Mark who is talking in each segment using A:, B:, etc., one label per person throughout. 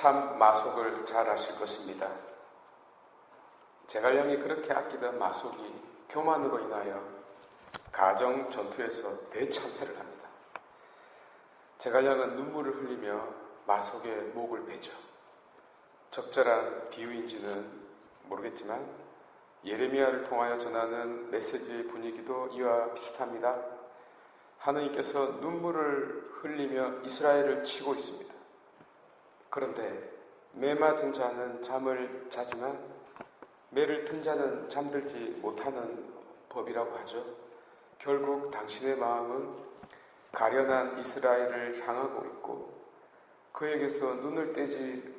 A: 참 마속을 잘 아실 것입니다. 제갈량이 그렇게 아끼던 마속이 교만으로 인하여 가정 전투에서 대참패를 합니다. 제갈량은 눈물을 흘리며 마속의 목을 베죠. 적절한 비유인지는 모르겠지만 예레미야를 통하여 전하는 메시지의 분위기도 이와 비슷합니다. 하느님께서 눈물을 흘리며 이스라엘을 치고 있습니다. 그런데 매 맞은 자는 잠을 자지만 매를 튼 자는 잠들지 못하는 법이라고 하죠. 결국 당신의 마음은 가련한 이스라엘을 향하고 있고 그에게서 눈을 떼지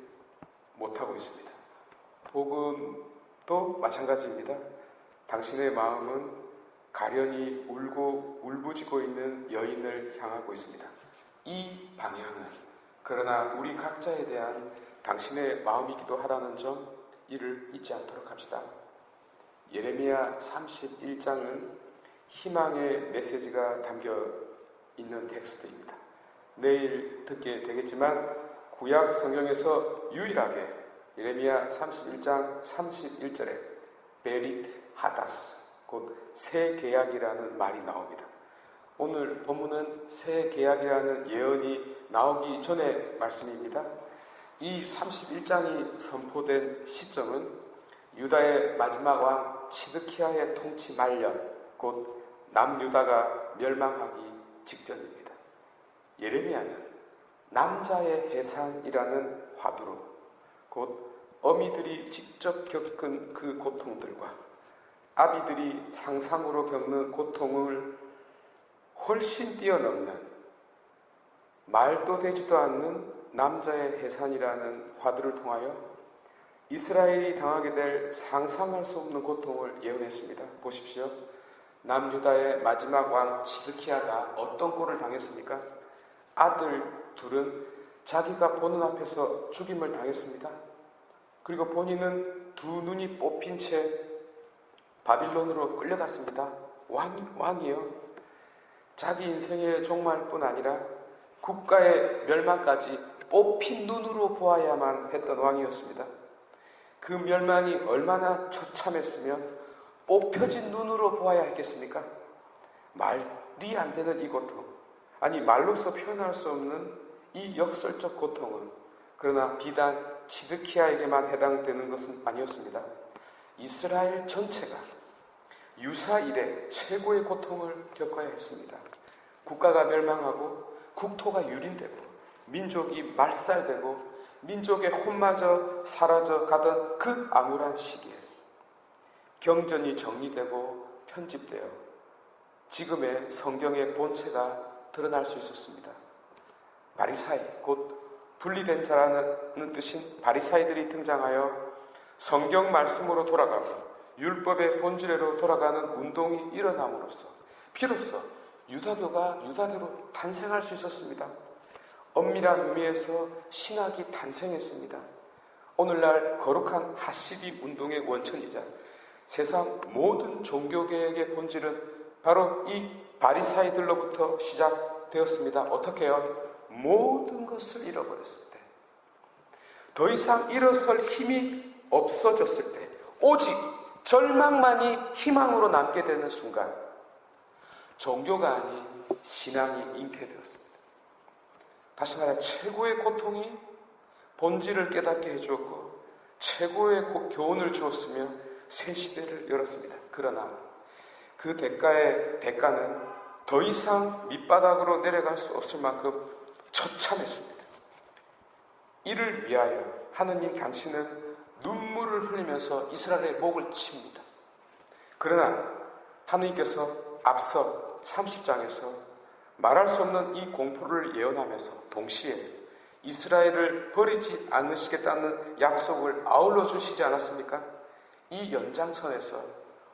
A: 못하고 있습니다. 복음도 마찬가지입니다. 당신의 마음은 가련히 울고 울부짖고 있는 여인을 향하고 있습니다. 이 방향은 그러나 우리 각자에 대한 당신의 마음이기도 하다는 점, 이를 잊지 않도록 합시다. 예레미야 31장은 희망의 메시지가 담겨 있는 텍스트입니다. 내일 듣게 되겠지만 구약 성경에서 유일하게 예레미야 31장 31절에 베릿 하다스, 곧 새 계약이라는 말이 나옵니다. 오늘 본문은 새 계약이라는 예언이 나오기 전의 말씀입니다. 이 31장이 선포된 시점은 유다의 마지막 왕 치드키야의 통치 말년, 곧 남유다가 멸망하기 직전입니다. 예레미야는 남자의 해산이라는 화두로, 곧 어미들이 직접 겪은 그 고통들과 아비들이 상상으로 겪는 고통을 훨씬 뛰어넘는, 말도 되지도 않는 남자의 해산이라는 화두를 통하여 이스라엘이 당하게 될 상상할 수 없는 고통을 예언했습니다. 보십시오. 남유다의 마지막 왕 치드키야가 어떤 꼴을 당했습니까? 아들 둘은 자기가 보는 앞에서 죽임을 당했습니다. 그리고 본인은 두 눈이 뽑힌 채 바빌론으로 끌려갔습니다. 왕이요. 자기 인생의 종말뿐 아니라 국가의 멸망까지 뽑힌 눈으로 보아야만 했던 왕이었습니다. 그 멸망이 얼마나 처참했으면 뽑혀진 눈으로 보아야 했겠습니까? 말이 안 되는 이 고통, 아니 말로서 표현할 수 없는 이 역설적 고통은 그러나 비단 치드키야에게만 해당되는 것은 아니었습니다. 이스라엘 전체가 유사 이래 최고의 고통을 겪어야 했습니다. 국가가 멸망하고 국토가 유린되고 민족이 말살되고 민족의 혼마저 사라져 가던 그 암울한 시기에 경전이 정리되고 편집되어 지금의 성경의 본체가 드러날 수 있었습니다. 바리사이, 곧 분리된 자라는 뜻인 바리사이들이 등장하여 성경 말씀으로 돌아가고 율법의 본질로 돌아가는 운동이 일어남으로써 비로소 유다교가 유다교로 탄생할 수 있었습니다. 엄밀한 의미에서 신학이 탄생했습니다. 오늘날 거룩한 하시디 운동의 원천이자 세상 모든 종교개혁의 본질은 바로 이 바리사이들로부터 시작되었습니다. 어떻게 해요? 모든 것을 잃어버렸을 때, 더 이상 일어설 힘이 없어졌을 때, 오직 절망만이 희망으로 남게 되는 순간, 종교가 아닌 신앙이 잉태되었습니다. 다시 말해 최고의 고통이 본질을 깨닫게 해주었고 최고의 교훈을 주었으며 새 시대를 열었습니다. 그러나 그 대가는 더 이상 밑바닥으로 내려갈 수 없을 만큼 처참했습니다. 이를 위하여 하느님 당신은 눈물을 흘리면서 이스라엘의 목을 칩니다. 그러나 하느님께서 앞서 30장에서 말할 수 없는 이 공포를 예언하면서 동시에 이스라엘을 버리지 않으시겠다는 약속을 아울러 주시지 않았습니까? 이 연장선에서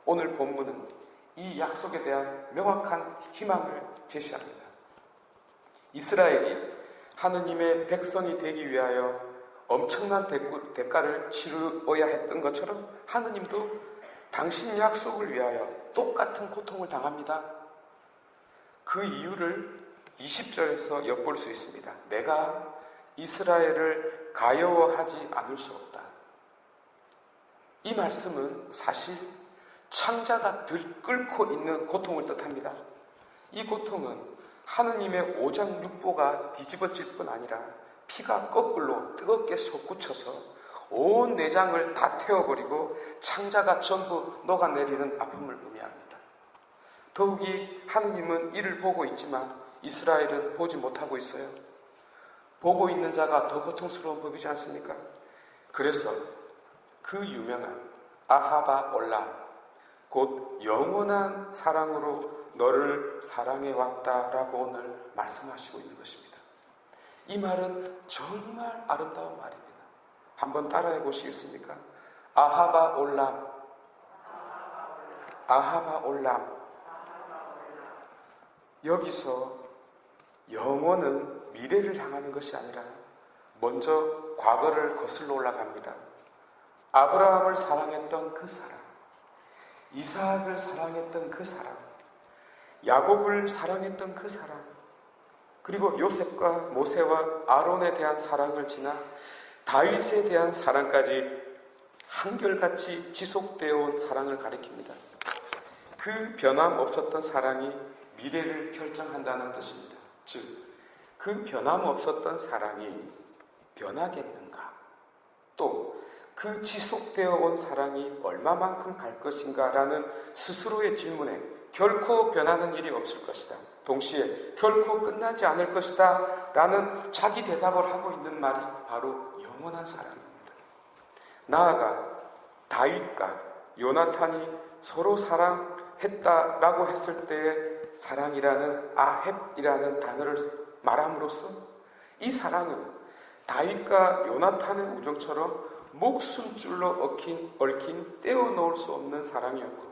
A: 오늘 본문은 이 약속에 대한 명확한 희망을 제시합니다. 이스라엘이 하느님의 백성이 되기 위하여 엄청난 대가를 치르어야 했던 것처럼 하느님도 당신 약속을 위하여 똑같은 고통을 당합니다. 그 이유를 20절에서 엿볼 수 있습니다. 내가 이스라엘을 가여워하지 않을 수 없다. 이 말씀은 사실 창자가 들끓고 있는 고통을 뜻합니다. 이 고통은 하느님의 오장육부가 뒤집어질 뿐 아니라 피가 거꾸로 뜨겁게 솟구쳐서 온 내장을 다 태워버리고 창자가 전부 녹아내리는 아픔을 의미합니다. 더욱이 하느님은 이를 보고 있지만 이스라엘은 보지 못하고 있어요. 보고 있는 자가 더 고통스러운 법이지 않습니까? 그래서 그 유명한 아하바 올람, 곧 영원한 사랑으로 너를 사랑해왔다라고 오늘 말씀하시고 있는 것입니다. 이 말은 정말 아름다운 말입니다. 한번 따라해 보시겠습니까? 아하바 올람, 아하바 올람. 여기서 영혼은 미래를 향하는 것이 아니라 먼저 과거를 거슬러 올라갑니다. 아브라함을 사랑했던 그 사랑, 이삭을 사랑했던 그 사랑, 야곱을 사랑했던 그 사랑, 그리고 요셉과 모세와 아론에 대한 사랑을 지나 다윗에 대한 사랑까지 한결같이 지속되어 온 사랑을 가리킵니다. 그 변함없었던 사랑이 미래를 결정한다는 뜻입니다. 즉, 그 변함없었던 사랑이 변하겠는가? 또 그 지속되어 온 사랑이 얼마만큼 갈 것인가라는 스스로의 질문에 결코 변하는 일이 없을 것이다. 동시에 결코 끝나지 않을 것이다 라는 자기 대답을 하고 있는 말이 바로 영원한 사랑입니다. 나아가 다윗과 요나탄이 서로 사랑했다라고 했을 때의 사랑이라는 아헵이라는 단어를 말함으로써 이 사랑은 다윗과 요나탄의 우정처럼 목숨줄로 얽힌 떼어놓을 수 없는 사랑이었고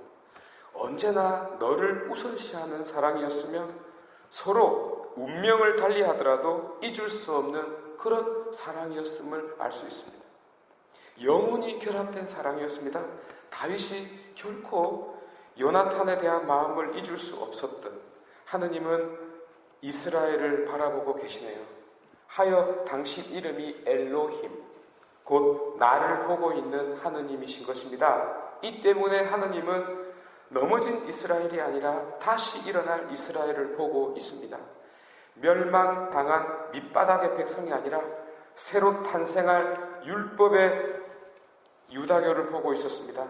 A: 언제나 너를 우선시하는 사랑이었으며 서로 운명을 달리하더라도 잊을 수 없는 그런 사랑이었음을 알 수 있습니다. 영혼이 결합된 사랑이었습니다. 다윗이 결코 요나탄에 대한 마음을 잊을 수 없었던 하느님은 이스라엘을 바라보고 계시네요. 하여 당신 이름이 엘로힘, 곧 나를 보고 있는 하느님이신 것입니다. 이 때문에 하느님은 넘어진 이스라엘이 아니라 다시 일어날 이스라엘을 보고 있습니다. 멸망당한 밑바닥의 백성이 아니라 새로 탄생할 율법의 유다교를 보고 있었습니다.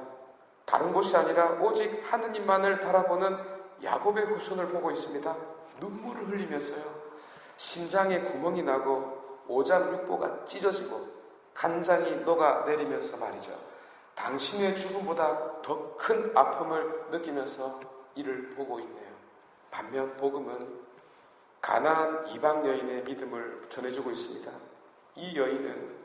A: 다른 곳이 아니라 오직 하느님만을 바라보는 야곱의 후손을 보고 있습니다. 눈물을 흘리면서요. 심장에 구멍이 나고 오장육부가 찢어지고 간장이 녹아내리면서 말이죠. 당신의 죽음보다 더 큰 아픔을 느끼면서 이를 보고 있네요. 반면 복음은 가나안 이방 여인의 믿음을 전해주고 있습니다. 이 여인은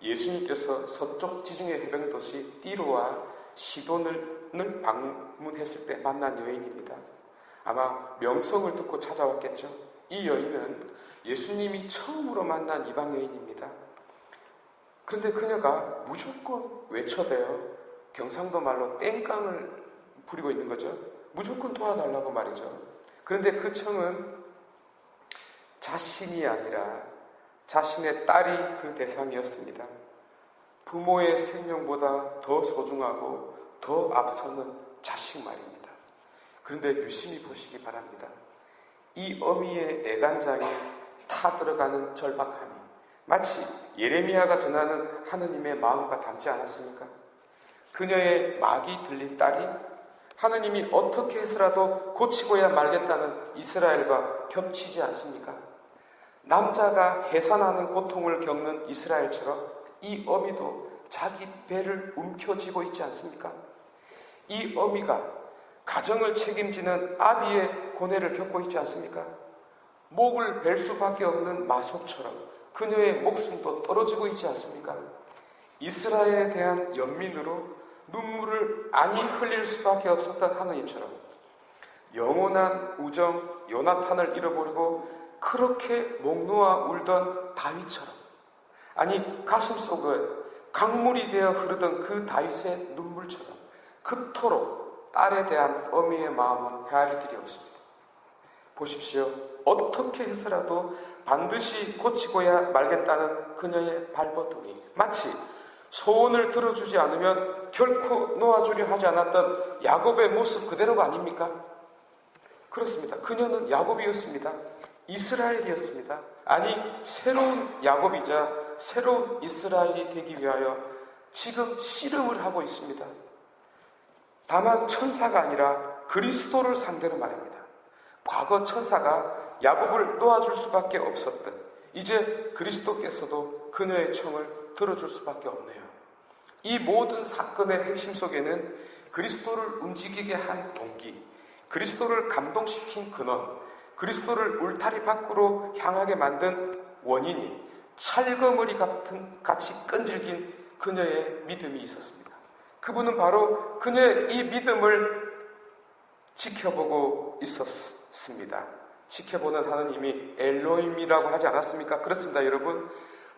A: 예수님께서 서쪽 지중해 해변도시 띠로와 시돈을 방문했을 때 만난 여인입니다. 아마 명성을 듣고 찾아왔겠죠. 이 여인은 예수님이 처음으로 만난 이방 여인입니다. 그런데 그녀가 무조건 외쳐대요. 경상도 말로 땡깡을 부리고 있는 거죠. 무조건 도와달라고 말이죠. 그런데 그 청은 자신이 아니라 자신의 딸이 그 대상이었습니다. 부모의 생명보다 더 소중하고 더 앞서는 자식 말입니다. 그런데 유심히 보시기 바랍니다. 이 어미의 애간장에 타들어가는 절박함이 마치 예레미야가 전하는 하느님의 마음과 닮지 않았습니까? 그녀의 막이 들린 딸이 하느님이 어떻게 해서라도 고치고야 말겠다는 이스라엘과 겹치지 않습니까? 남자가 해산하는 고통을 겪는 이스라엘처럼 이 어미도 자기 배를 움켜쥐고 있지 않습니까? 이 어미가 가정을 책임지는 아비의 고뇌를 겪고 있지 않습니까? 목을 벨 수밖에 없는 마속처럼 그녀의 목숨도 떨어지고 있지 않습니까? 이스라엘에 대한 연민으로 눈물을 안이 흘릴 수밖에 없었던 하느님처럼 영원한 우정 요나탄을 잃어버리고 그렇게 목 놓아 울던 다윗처럼, 아니 가슴속에 강물이 되어 흐르던 그 다윗의 눈물처럼 그토록 딸에 대한 어미의 마음은 헤아릴 길이 없습니다. 보십시오. 어떻게 해서라도 반드시 고치고야 말겠다는 그녀의 발버둥이 마치 소원을 들어주지 않으면 결코 놓아주려 하지 않았던 야곱의 모습 그대로가 아닙니까? 그렇습니다. 그녀는 야곱이었습니다. 이스라엘이었습니다. 아니, 새로운 야곱이자 새로운 이스라엘이 되기 위하여 지금 씨름을 하고 있습니다. 다만 천사가 아니라 그리스도를 상대로 말입니다. 과거 천사가 야곱을 놓아줄 수밖에 없었던 이제 그리스도께서도 그녀의 청을 들어줄 수밖에 없네요. 이 모든 사건의 핵심 속에는 그리스도를 움직이게 한 동기, 그리스도를 감동시킨 근원, 그리스도를 울타리 밖으로 향하게 만든 원인이 찰거머리 같이 끈질긴 그녀의 믿음이 있었습니다. 그분은 바로 그녀의 이 믿음을 지켜보고 있었습니다. 지켜보는 하느님이 엘로힘이라고 하지 않았습니까? 그렇습니다, 여러분.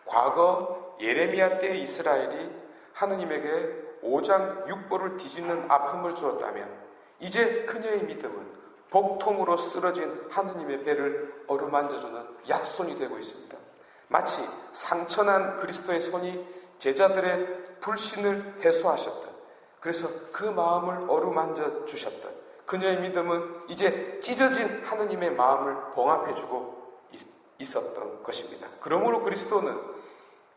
A: 과거 예레미야 때의 이스라엘이 하느님에게 5장 6보를 뒤집는 아픔을 주었다면 이제 그녀의 믿음은 복통으로 쓰러진 하느님의 배를 어루만져주는 약손이 되고 있습니다. 마치 상처난 그리스도의 손이 제자들의 불신을 해소하셨던, 그래서 그 마음을 어루만져 주셨던 그녀의 믿음은 이제 찢어진 하느님의 마음을 봉합해주고 있었던 것입니다. 그러므로 그리스도는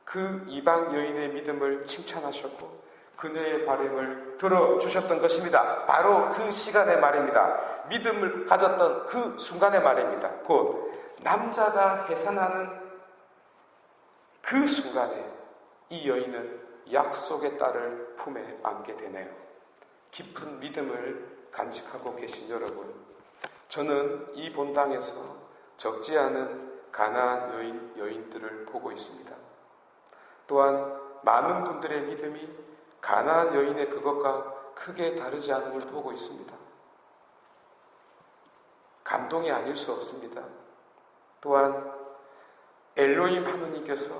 A: 그 이방 여인의 믿음을 칭찬하셨고 그녀의 바람을 들어주셨던 것입니다. 바로 그 시간의 말입니다. 믿음을 가졌던 그 순간의 말입니다. 곧 남자가 해산하는 그 순간에 이 여인은 약속의 딸을 품에 안게 되네요. 깊은 믿음을 간직하고 계신 여러분, 저는 이 본당에서 적지 않은 가나안 여인들을 보고 있습니다. 또한 많은 분들의 믿음이 가나안 여인의 그것과 크게 다르지 않음을 보고 있습니다. 감동이 아닐 수 없습니다. 또한 엘로힘 하느님께서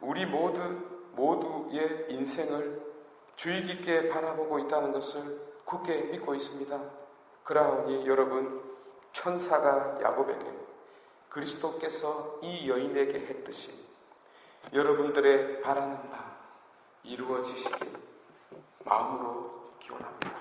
A: 우리 모두의 인생을 주의 깊게 바라보고 있다는 것을 굳게 믿고 있습니다. 그러하니 여러분, 천사가 야곱에게 그리스도께서 이 여인에게 했듯이 여러분들의 바라는 바 이루어지시길 마음으로 기원합니다.